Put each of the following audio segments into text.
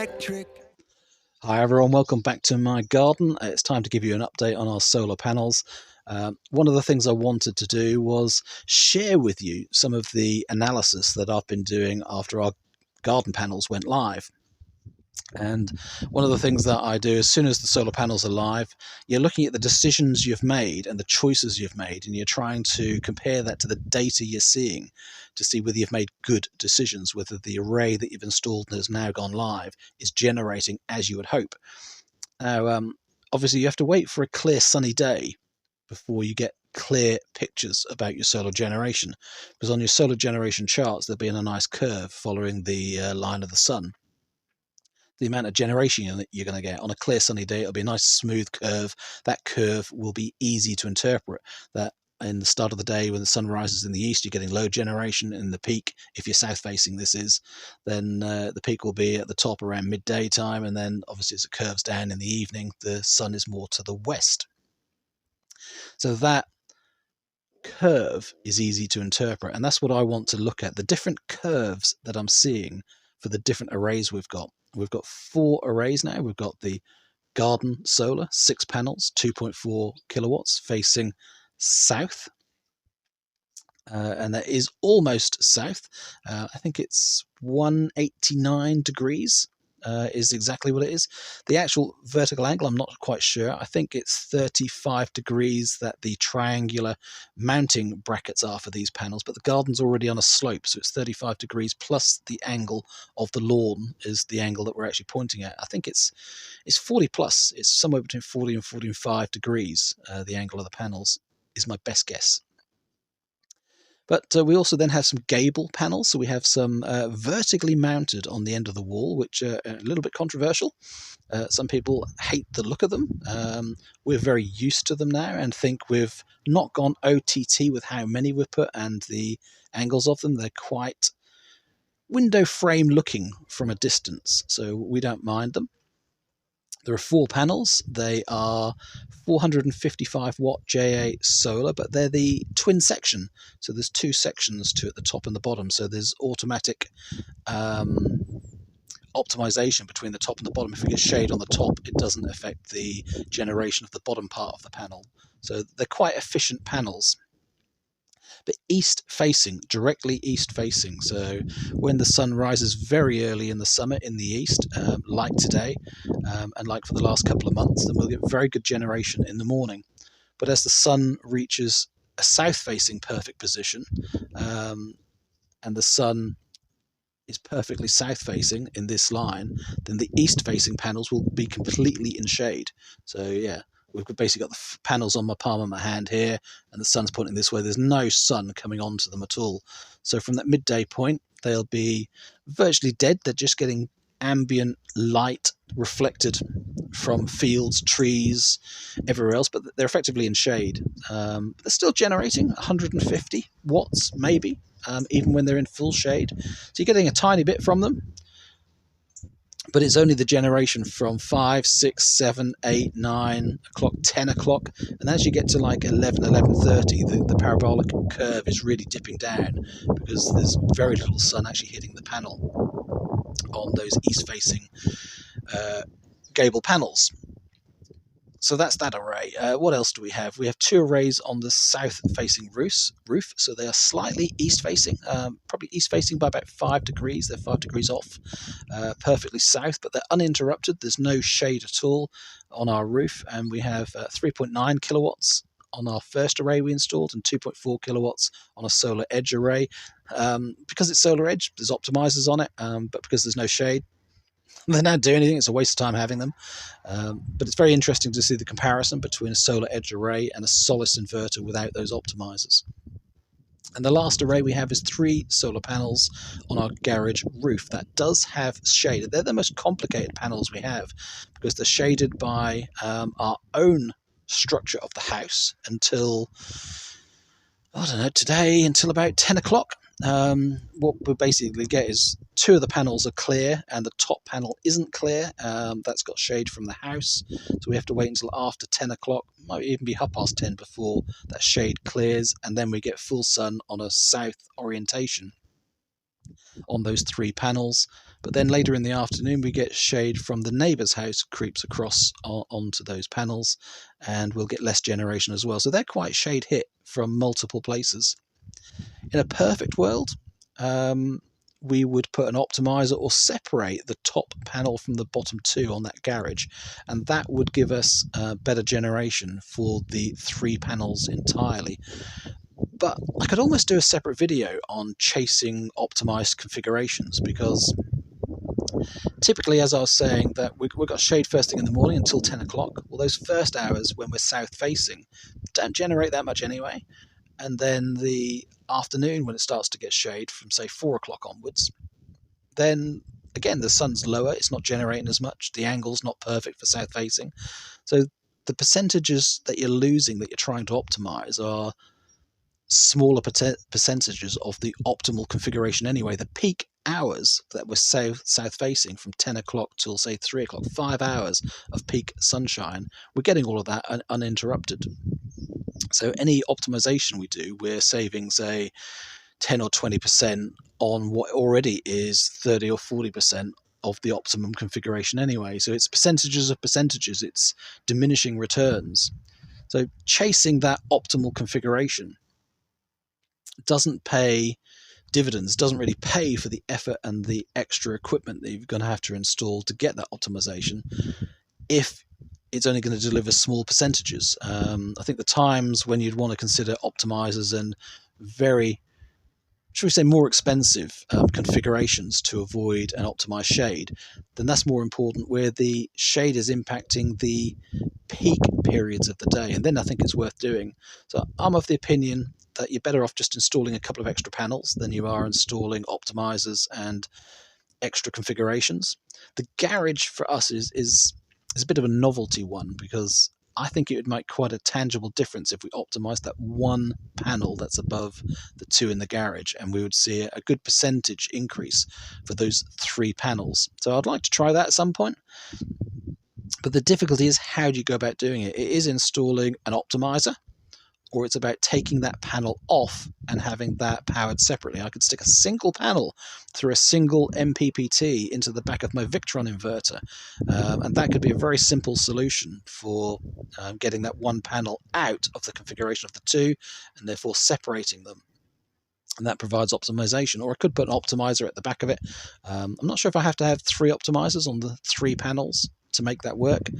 electric. Hi everyone, welcome back to my garden. It's time to give you an update on our solar panels. One of the things I wanted to do was share with you some of the analysis that I've been doing after our garden panels went live. And one of the things that I do as soon as the solar panels are live, you're looking at the decisions you've made and the choices you've made, and you're trying to compare that to the data you're seeing to see whether you've made good decisions, whether the array that you've installed and has now gone live is generating as you would hope. Now, obviously you have to wait for a clear sunny day before you get clear pictures about your solar generation, because on your solar generation charts there'll be in a nice curve following the line of the sun. The amount of generation you're going to get on a clear sunny day, it'll be a nice smooth curve. That curve will be easy to interpret. That in the start of the day when the sun rises in the east, you're getting low generation. In the peak, if you're south facing this is, then the peak will be at the top around midday time, and then obviously as it curves down in the evening, the sun is more to the west. So that curve is easy to interpret, and that's what I want to look at, the different curves that I'm seeing for the different arrays we've got. We've got 4 arrays now. We've got the garden solar, 6 panels, 2.4 kilowatts facing south. And that is almost south. I think it's 189 degrees is exactly what it is. The actual vertical angle, I'm not quite sure. I think it's 35 degrees that the triangular mounting brackets are for these panels, but the garden's already on a slope, so it's 35 degrees plus the angle of the lawn is the angle that we're actually pointing at. I think it's 40 plus. It's somewhere between 40 and 45 degrees. The angle of the panels is my best guess. But we also then have some gable panels. So we have some vertically mounted on the end of the wall, which are a little bit controversial. Some people hate the look of them. We're very used to them now and think we've not gone OTT with how many we've put and the angles of them. They're quite window frame looking from a distance, so we don't mind them. There are 4 panels. They are 455 watt JA solar, but they're the twin section. So there's 2 sections to it, the top and the bottom. So there's automatic optimization between the top and the bottom. If we get shade on the top, it doesn't affect the generation of the bottom part of the panel. So they're quite efficient panels. But east facing, directly east facing. So when the sun rises very early in the summer in the east, like today, and like for the last couple of months, then we'll get very good generation in the morning. But as the sun reaches a south facing perfect position, and the sun is perfectly south facing in this line, then the east facing panels will be completely in shade. So yeah, we've basically got the panels on my palm of my hand here, and the sun's pointing this way. There's no sun coming onto them at all. So from that midday point, they'll be virtually dead. They're just getting ambient light reflected from fields, trees, everywhere else, but they're effectively in shade. They're still generating 150 watts, maybe, even when they're in full shade. So you're getting a tiny bit from them. But it's only the generation from 5, 6, 7, 8, 9 o'clock, 10 o'clock. And as you get to like 11, 11:30, the parabolic curve is really dipping down because there's very little sun actually hitting the panel on those east-facing gable panels. So that's that array. What else do we have? We have 2 arrays on the south-facing roof, so they are slightly east-facing, probably east-facing by about 5 degrees. They're 5 degrees off, perfectly south, but they're uninterrupted. There's no shade at all on our roof, and we have 3.9 kilowatts on our first array we installed and 2.4 kilowatts on a solar edge array. Because it's solar edge, there's optimizers on it, but because there's no shade, they don't do anything. It's a waste of time having them. But it's very interesting to see the comparison between a solar edge array and a solis inverter without those optimizers. And the last array we have is 3 solar panels on our garage roof. That does have shade. They're the most complicated panels we have because they're shaded by our own structure of the house until, I don't know, today until about 10 o'clock. What we basically get is 2 of the panels are clear and the top panel isn't clear. That's got shade from the house, so we have to wait until after 10 o'clock, might even be 10:30 before that shade clears, and then we get full sun on a south orientation on those 3 panels. But then later in the afternoon, we get shade from the neighbour's house creeps across onto those panels, and we'll get less generation as well. So they're quite shade hit from multiple places. In a perfect world, we would put an optimizer or separate the top panel from the bottom two on that garage, and that would give us better generation for the 3 panels entirely. But I could almost do a separate video on chasing optimized configurations, because typically, as I was saying, that we've got shade first thing in the morning until 10 o'clock. Well, those first hours when we're south facing don't generate that much anyway. And then the afternoon, when it starts to get shade from, say, 4 o'clock onwards, then again, the sun's lower, it's not generating as much, the angle's not perfect for south facing. So the percentages that you're losing, that you're trying to optimize, are smaller percentages of the optimal configuration anyway. The peak hours that we're south facing, from 10 o'clock till, say, 3 o'clock, 5 hours of peak sunshine, we're getting all of that uninterrupted. So any optimization we do, we're saving, say, 10 or 20% on what already is 30 or 40% of the optimum configuration anyway. So it's percentages of percentages, it's diminishing returns. So chasing that optimal configuration doesn't pay dividends, doesn't really pay for the effort and the extra equipment that you're going to have to install to get that optimization, if it's only going to deliver small percentages. I think the times when you'd want to consider optimizers and very, should we say, more expensive configurations to avoid an optimized shade, then that's more important, where the shade is impacting the peak periods of the day, and then I think it's worth doing. So I'm of the opinion that you're better off just installing a couple of extra panels than you are installing optimizers and extra configurations. The garage for us is a bit of a novelty one, because I think it would make quite a tangible difference if we optimized that one panel that's above the 2 in the garage, and we would see a good percentage increase for those 3 panels. So I'd like to try that at some point. But the difficulty is, how do you go about doing it? It is installing an optimizer, or it's about taking that panel off and having that powered separately. I could stick a single panel through a single MPPT into the back of my Victron inverter, and that could be a very simple solution for getting that one panel out of the configuration of the 2, and therefore separating them. And that provides optimization. Or I could put an optimizer at the back of it. I'm not sure if I have to have 3 optimizers on the 3 panels to make that work.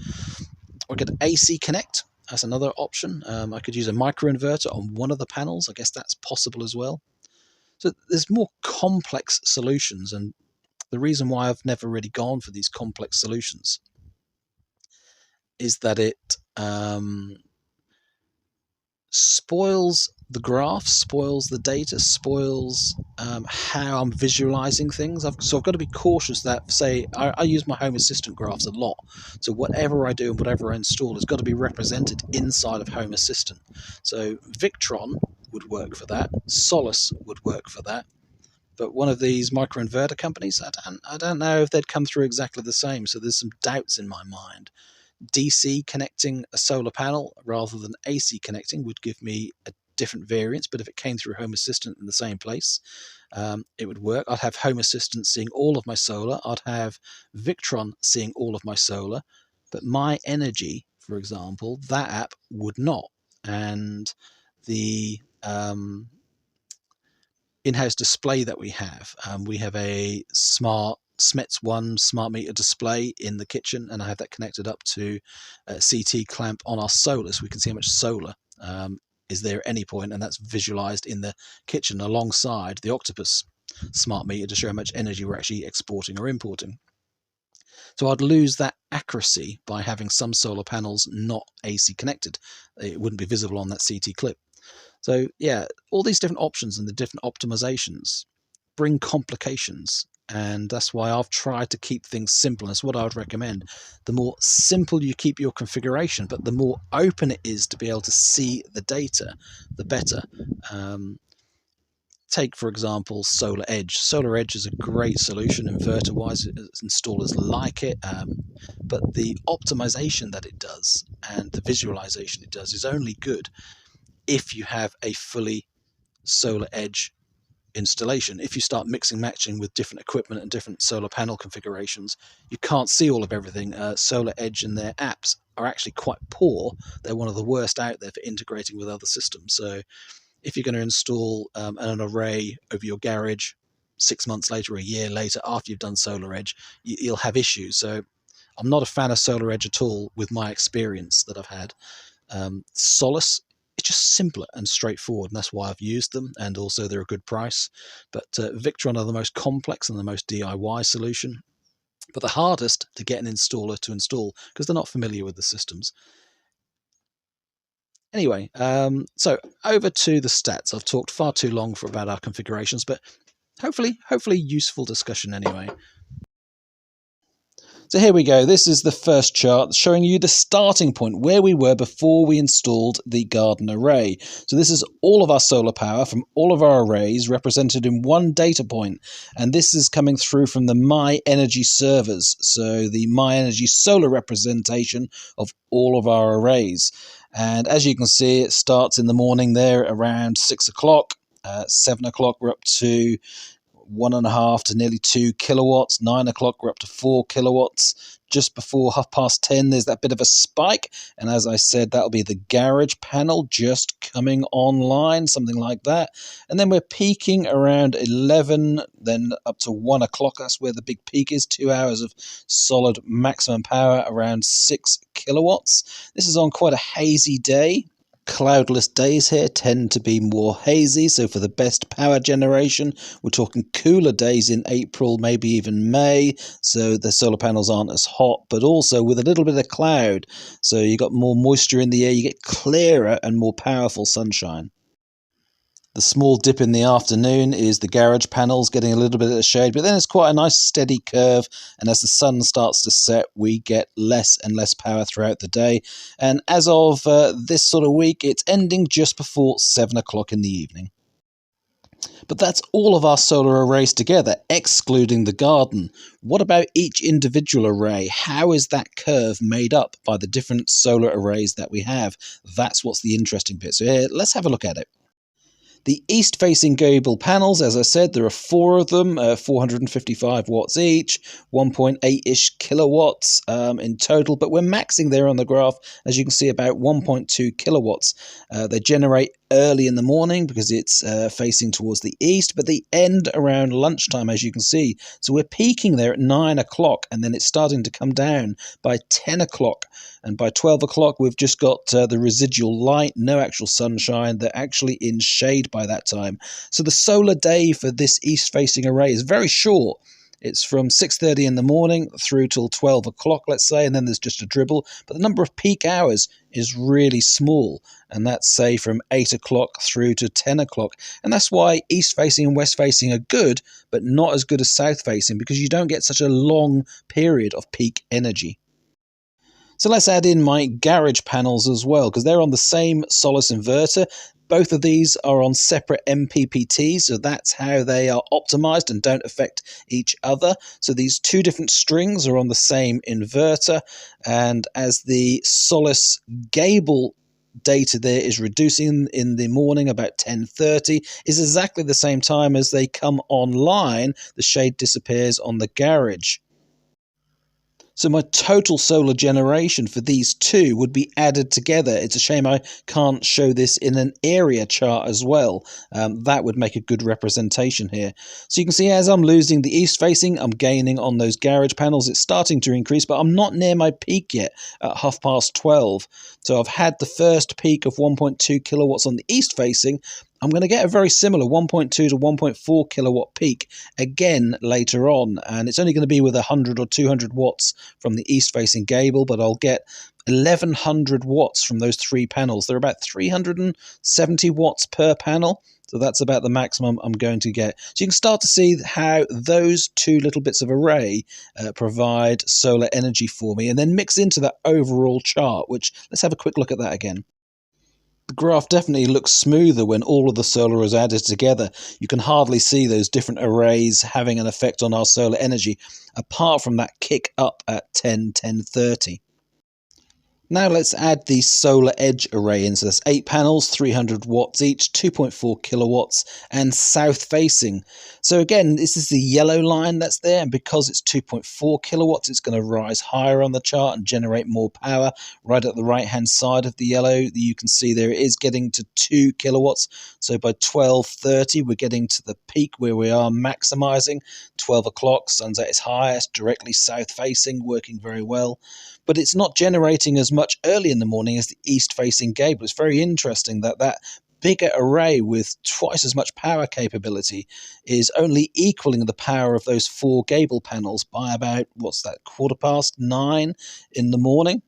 Or I could AC connect. That's another option. I could use a microinverter on one of the panels. I guess that's possible as well. So there's more complex solutions, and the reason why I've never really gone for these complex solutions is that it spoils the graph, spoils the data, spoils how I'm visualizing things. So I've got to be cautious that, say, I use my Home Assistant graphs a lot. So whatever I do and whatever I install has got to be represented inside of Home Assistant. So Victron would work for that. Solis would work for that. But one of these microinverter companies, I don't know if they'd come through exactly the same. So there's some doubts in my mind. DC connecting a solar panel rather than AC connecting would give me a different variance, but if it came through Home Assistant in the same place, it would work. I'd have Home Assistant seeing all of my solar, I'd have Victron seeing all of my solar, but My Energy, for example, that app would not. And the in-house display that we have a smart SMETS1 smart meter display in the kitchen, and I have that connected up to a CT clamp on our solar, so we can see how much solar is there at any point, and that's visualized in the kitchen alongside the Octopus smart meter to show how much energy we're actually exporting or importing. So I'd lose that accuracy by having some solar panels not AC connected. It wouldn't be visible on that CT clip. So yeah, all these different options and the different optimizations bring complications, and that's why I've tried to keep things simple. That's what I would recommend. The more simple you keep your configuration, but the more open it is to be able to see the data, the better. Take, for example, Solar Edge. Solar Edge is a great solution inverter-wise. Installers like it, but the optimization that it does and the visualization it does is only good if you have a fully Solar Edge installation. If you start mixing matching with different equipment and different solar panel configurations, you can't see all of everything. Solar Edge and their apps are actually quite poor. They're one of the worst out there for integrating with other systems. So if you're going to install an array over your garage 6 months later or a year later after you've done Solar Edge, you'll have issues. So I'm not a fan of Solar Edge at all with my experience that I've had. Solis, it's just simpler and straightforward, and that's why I've used them, and also they're a good price. But Victron are the most complex and the most DIY solution, but the hardest to get an installer to install because they're not familiar with the systems. Anyway, so over to the stats. I've talked far too long about our configurations, but hopefully useful discussion anyway. So here we go. This is the first chart showing you the starting point, where we were before we installed the garden array. So this is all of our solar power from all of our arrays represented in one data point. And this is coming through from the My Energy servers. So the My Energy solar representation of all of our arrays. And as you can see, it starts in the morning there around 6 o'clock. 7 o'clock we're up to 1.5 to nearly 2 kilowatts. 9 o'clock we're up to 4 kilowatts. Just before 10:30 there's that bit of a spike, and as I said, that'll be the garage panel just coming online, something like that. And then we're peaking around 11, then up to 1 o'clock. That's where the big peak is. 2 hours of solid maximum power, around 6 kilowatts. This is on quite a hazy day. Cloudless days here tend to be more hazy, so for the best power generation, we're talking cooler days in April, maybe even May, so the solar panels aren't as hot, but also with a little bit of cloud, so you got more moisture in the air, you get clearer and more powerful sunshine. The small dip in the afternoon is the garage panels getting a little bit of shade, but then it's quite a nice steady curve, and as the sun starts to set, we get less and less power throughout the day. And as of this sort of week, it's ending just before 7 o'clock in the evening. But that's all of our solar arrays together, excluding the garden. What about each individual array? How is that curve made up by the different solar arrays that we have? That's what's the interesting bit. So here, let's have a look at it. The east-facing gable panels, as I said, there are 4 of them, 455 watts each, 1.8-ish kilowatts in total, but we're maxing there on the graph, as you can see, about 1.2 kilowatts. They generate early in the morning because it's facing towards the east, but they end around lunchtime, as you can see. So we're peaking there at 9 o'clock, and then it's starting to come down by 10 o'clock. And by 12 o'clock, we've just got the residual light, no actual sunshine. They're actually in shade by that time. So the solar day for this east-facing array is very short. It's from 6:30 in the morning through till 12 o'clock, let's say, and then there's just a dribble. But the number of peak hours is really small, and that's, say, from 8 o'clock through to 10 o'clock. And that's why east-facing and west-facing are good, but not as good as south-facing, because you don't get such a long period of peak energy. So let's add in my garage panels as well, because they're on the same Solis inverter. Both of these are on separate MPPTs, so that's how they are optimized and don't affect each other. So these 2 different strings are on the same inverter, and as the Solis gable data there is reducing in the morning about 10:30, is exactly the same time as they come online, the shade disappears on the garage. So my total solar generation for these 2 would be added together. It's a shame I can't show this in an area chart as well. That would make a good representation here. So you can see as I'm losing the east facing, I'm gaining on those garage panels. It's starting to increase, but I'm not near my peak yet at 12:30. So I've had the first peak of 1.2 kilowatts on the east facing. I'm going to get a very similar 1.2 to 1.4 kilowatt peak again later on, and it's only going to be with 100 or 200 watts from the east-facing gable, but I'll get 1100 watts from those 3 panels. They're about 370 watts per panel, so that's about the maximum I'm going to get. So you can start to see how those 2 little bits of array provide solar energy for me, and then mix into that overall chart, which let's have a quick look at that again. The graph definitely looks smoother when all of the solar is added together. You can hardly see those different arrays having an effect on our solar energy, apart from that kick up at 10:30. Now let's add the solar edge array in. So that's 8 panels, 300 watts each, 2.4 kilowatts, and south facing. So again, this is the yellow line that's there, and because it's 2.4 kilowatts, it's going to rise higher on the chart and generate more power. Right at the right hand side of the yellow, you can see there it is getting to 2 kilowatts. So by 12:30, we're getting to the peak where we are maximizing. 12 o'clock, sun's at its highest, directly south facing, working very well. But it's not generating as much early in the morning as the east-facing gable. It's very interesting that that bigger array with twice as much power capability is only equaling the power of those 4 gable panels by about, what's that, 9:15 in the morning.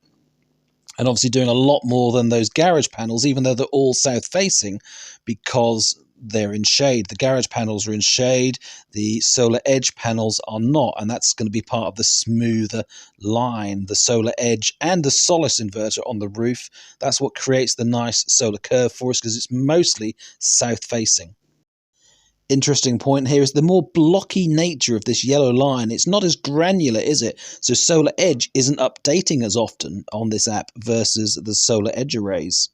And obviously doing a lot more than those garage panels, even though they're all south-facing, because they're in shade. The garage panels are in shade, the solar edge panels are not, and that's going to be part of the smoother line. The solar edge and the solis inverter on the roof, that's what creates the nice solar curve for us, because it's mostly south-facing. Interesting point here is the more blocky nature of this yellow line. It's not as granular, is it? So solar edge isn't updating as often on this app versus the solar edge arrays.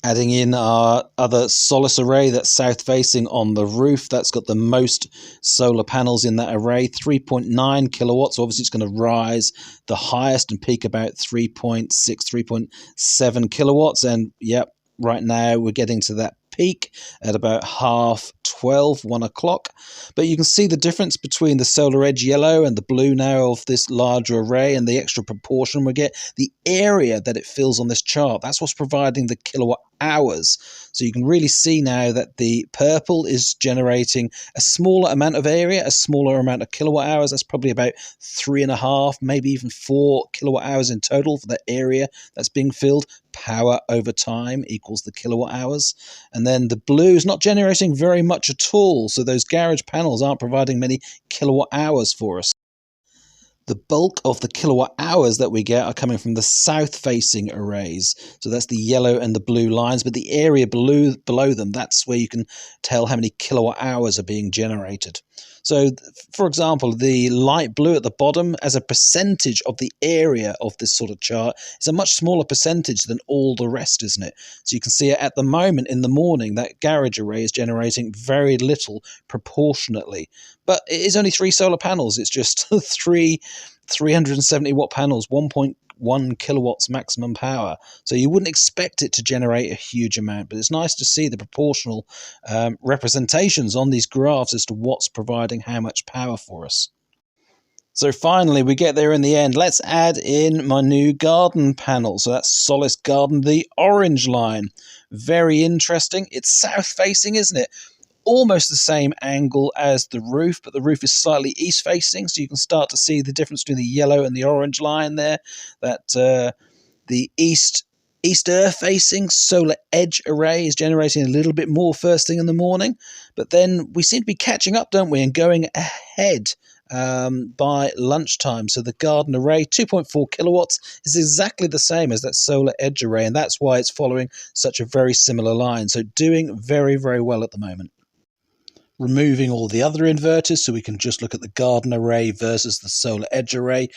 Adding in our other solis array that's south facing on the roof, that's got the most solar panels in that array, 3.9 kilowatts. Obviously it's going to rise the highest and peak about 3.6, 3.7 kilowatts. And yep, right now we're getting to that peak at about 12:30, 1 o'clock. But you can see the difference between the solar edge yellow and the blue now of this larger array, and the extra proportion we get. The area that it fills on this chart, that's what's providing the kilowatt hours. So you can really see now that the purple is generating a smaller amount of area, a smaller amount of kilowatt hours. That's probably about 3.5, maybe even 4 kilowatt hours in total for the area that's being filled. Power over time equals the kilowatt hours. And then the blue is not generating very much at all. So those garage panels aren't providing many kilowatt hours for us. The bulk of the kilowatt hours that we get are coming from the south-facing arrays. So that's the yellow and the blue lines, but the area below them, that's where you can tell how many kilowatt hours are being generated. So, for example, the light blue at the bottom, as a percentage of the area of this sort of chart, is a much smaller percentage than all the rest, isn't it? So you can see at the moment in the morning, that garage array is generating very little proportionately. But it is only 3 solar panels. It's just 370 watt panels, 1.1 kilowatts maximum power. So you wouldn't expect it to generate a huge amount, but it's nice to see the proportional representations on these graphs as to what's providing how much power for us. So finally, we get there in the end. Let's add in my new garden panel. So that's Solis Garden, the orange line. Very interesting. It's south facing, isn't it? Almost the same angle as the roof, but the roof is slightly east facing, so you can start to see the difference between the yellow and the orange line there. That the east-er facing solar edge array is generating a little bit more first thing in the morning, but then we seem to be catching up, don't we, and going ahead by lunchtime. So the garden array, 2.4 kilowatts, is exactly the same as that solar edge array, and that's why it's following such a very similar line. So doing very, very well at the moment. Removing all the other inverters so we can just look at the garden array versus the solar edge array,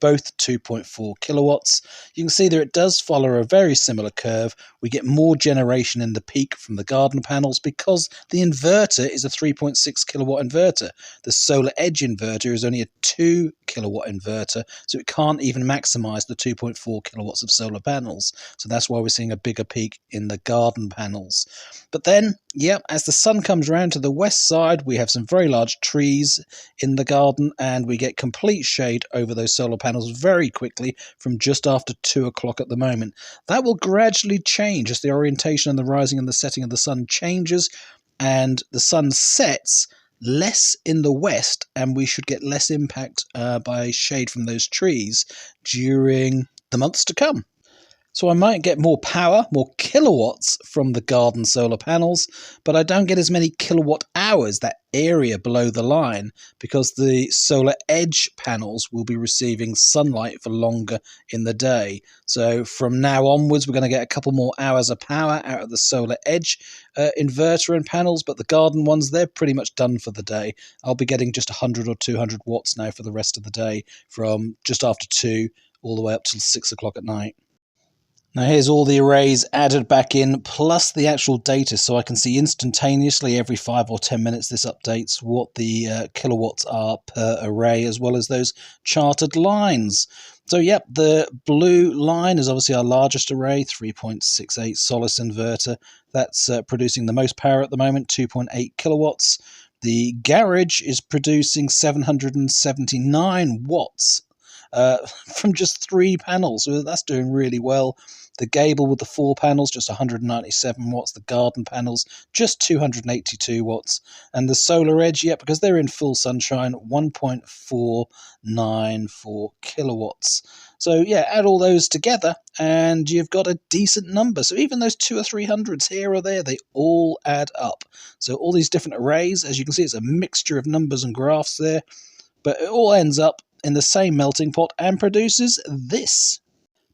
both 2.4 kilowatts. You can see that it does follow a very similar curve. We get more generation in the peak from the garden panels because the inverter is a 3.6 kilowatt inverter. The solar edge inverter is only a 2 kilowatt inverter, so it can't even maximize the 2.4 kilowatts of solar panels. So that's why we're seeing a bigger peak in the garden panels. But then, yeah, as the sun comes around to the west side, we have some very large trees in the garden, and we get complete shade over those solar panels very quickly from just after 2 o'clock at the moment. That will gradually change as the orientation and the rising and the setting of the sun changes, and the sun sets less in the west, and we should get less impact by shade from those trees during the months to come. So I might get more power, more kilowatts from the garden solar panels, but I don't get as many kilowatt hours, that area below the line, because the solar edge panels will be receiving sunlight for longer in the day. So from now onwards, we're going to get a couple more hours of power out of the solar edge inverter and panels, but the garden ones, they're pretty much done for the day. I'll be getting just 100 or 200 watts now for the rest of the day, from just after 2 all the way up till 6 o'clock at night. Now here's all the arrays added back in, plus the actual data, so I can see instantaneously every 5 or 10 minutes this updates what the kilowatts are per array, as well as those charted lines. So yep, the blue line is obviously our largest array, 3.68 solis inverter. That's producing the most power at the moment, 2.8 kilowatts. The garage is producing 779 watts from just 3 panels, so that's doing really well. The gable with the 4 panels, just 197 watts. The garden panels, just 282 watts. And the solar edge, yeah, because they're in full sunshine, 1.494 kilowatts. So yeah, add all those together and you've got a decent number. So even those 200 or 300s here or there, they all add up. So all these different arrays, as you can see, it's a mixture of numbers and graphs there, but it all ends up in the same melting pot and produces this.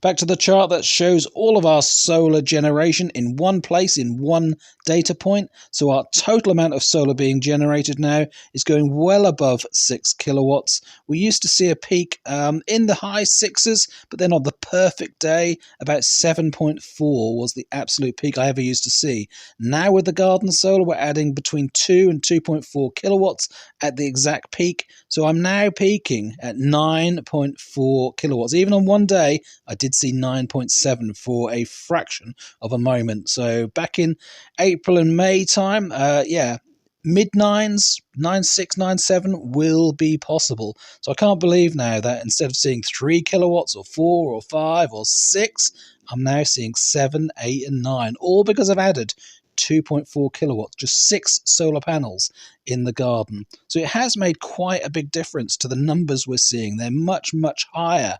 Back to the chart that shows all of our solar generation in one place, in one data point. So our total amount of solar being generated now is going well above 6 kilowatts. We used to see a peak in the high 6s, but then on the perfect day, about 7.4 was the absolute peak I ever used to see. Now with the garden solar, we're adding between 2 and 2.4 kilowatts at the exact peak. So I'm now peaking at 9.4 kilowatts. Even on one day, I did see 9.7 for a fraction of a moment. So back in April and May time, yeah, mid-9s, 9.6, 9.7 will be possible. So I can't believe now that instead of seeing 3 kilowatts or 4 or 5 or 6, I'm now seeing 7, 8 and 9, all because I've added 2.4 kilowatts, just 6 solar panels in the garden. So it has made quite a big difference to the numbers we're seeing. They're much, much higher,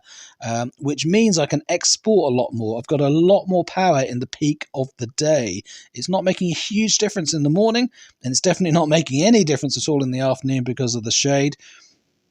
which means I can export a lot more. I've got a lot more power in the peak of the day. It's not making a huge difference in the morning, and it's definitely not making any difference at all in the afternoon because of the shade.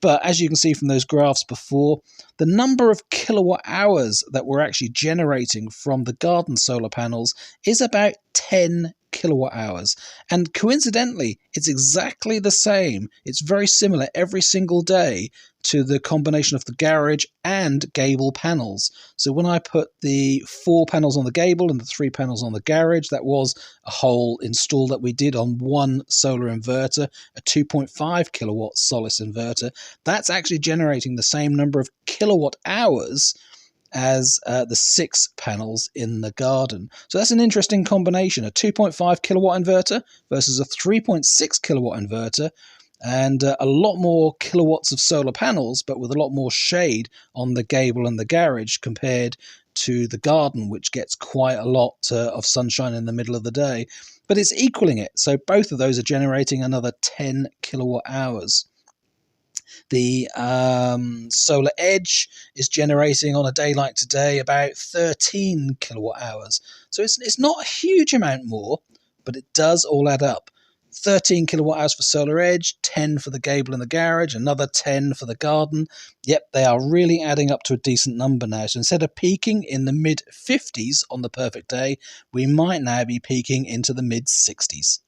But as you can see from those graphs before, the number of kilowatt hours that we're actually generating from the garden solar panels is about 10 kilowatt hours. And coincidentally, it's exactly the same. It's very similar every single day to the combination of the garage and gable panels. So when I put the 4 panels on the gable and the 3 panels on the garage, that was a whole install that we did on one solar inverter, a 2.5 kilowatt solis inverter. That's actually generating the same number of kilowatt hours as the 6 panels in the garden. So that's an interesting combination, a 2.5 kilowatt inverter versus a 3.6 kilowatt inverter, and a lot more kilowatts of solar panels, but with a lot more shade on the gable and the garage compared to the garden, which gets quite a lot of sunshine in the middle of the day. But it's equaling it, so both of those are generating another 10 kilowatt hours. The solar edge is generating on a day like today about 13 kilowatt hours. So it's not a huge amount more, but it does all add up. 13 kilowatt hours for solar edge, 10 for the gable and the garage, another 10 for the garden. Yep, they are really adding up to a decent number now. So instead of peaking in the mid-50s on the perfect day, we might now be peaking into the mid-60s.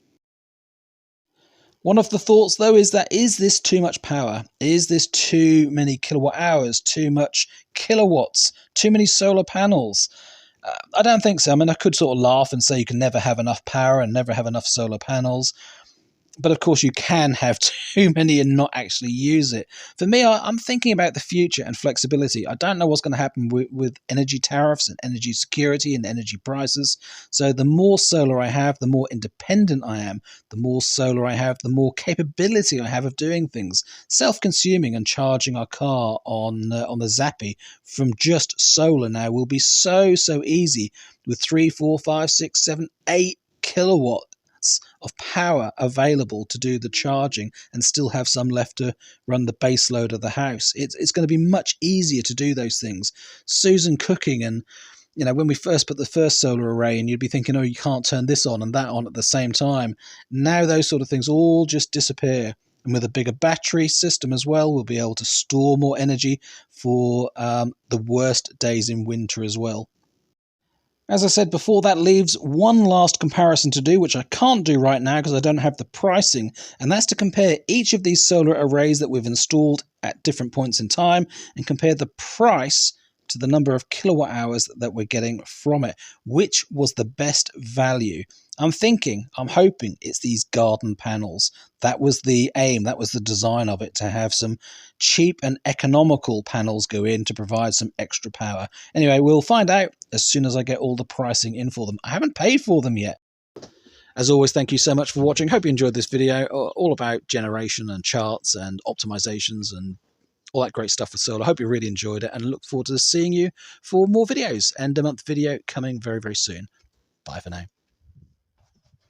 One of the thoughts, though, is this too much power? Is this too many kilowatt hours? Too much kilowatts? Too many solar panels? I don't think so. I mean, I could sort of laugh and say you can never have enough power and never have enough solar panels. But of course, you can have too many and not actually use it. For me, I'm thinking about the future and flexibility. I don't know what's going to happen with energy tariffs and energy security and energy prices. So the more solar I have, the more independent I am. The more solar I have, the more capability I have of doing things. Self-consuming and charging our car on the Zappy from just solar now will be so easy with 3, 4, 5, 6, 7, 8 kilowatts of power available to do the charging and still have some left to run the base load of the house. It's going to be much easier to do those things. Susan cooking, and when we first put the first solar array in, you'd be thinking, oh, you can't turn this on and that on at the same time. Now those sort of things all just disappear. And with a bigger battery system as well, we'll be able to store more energy for the worst days in winter as well. As I said before, that leaves one last comparison to do, which I can't do right now because I don't have the pricing, and that's to compare each of these solar arrays that we've installed at different points in time and compare the price to the number of kilowatt hours that we're getting from it. Which was the best value? I'm hoping it's these garden panels. That was the aim, that was the design of it, to have some cheap and economical panels go in to provide some extra power. Anyway, we'll find out as soon as I get all the pricing in for them. I haven't paid for them yet. As always, thank you so much for watching. Hope you enjoyed this video, all about generation and charts and optimizations and all that great stuff with solar. I hope you really enjoyed it and look forward to seeing you for more videos. End of month video coming very, very soon. Bye for now.